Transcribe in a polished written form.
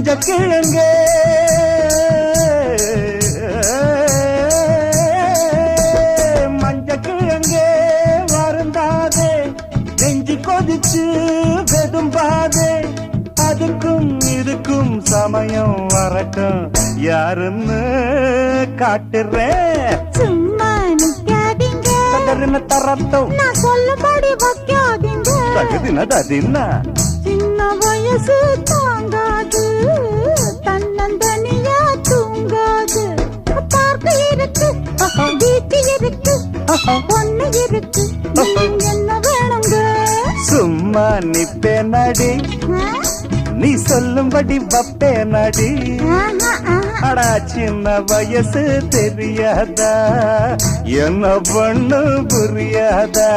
மஞ்ச கிழங்கே மஞ்ச கிழங்கே வருந்தாதே நெஞ்சு கொதிச்சு வெதும்பாதே அதுக்கும் இதுக்கும் சமயம் வரட்டும் யாருன்னு காட்டுறேன் சும்மா நிக்காதீங்க தரத்தம் நான் சொல்லும்படி வைக்காதீங்க தகுதினா சின்ன வயசு தாங்காது தன்னந்தனியா தூங்காது பார்க்க இருக்கு வீட்டு இருக்கு பொண்ணு இருக்கு என்ன வேணுங்க சும்மா நிப்பே நடி நீ சொல்லும்படி வப்பே நடி அடா சின்ன வயசு தெரியாதா என்ன பண்ணு புரியாதா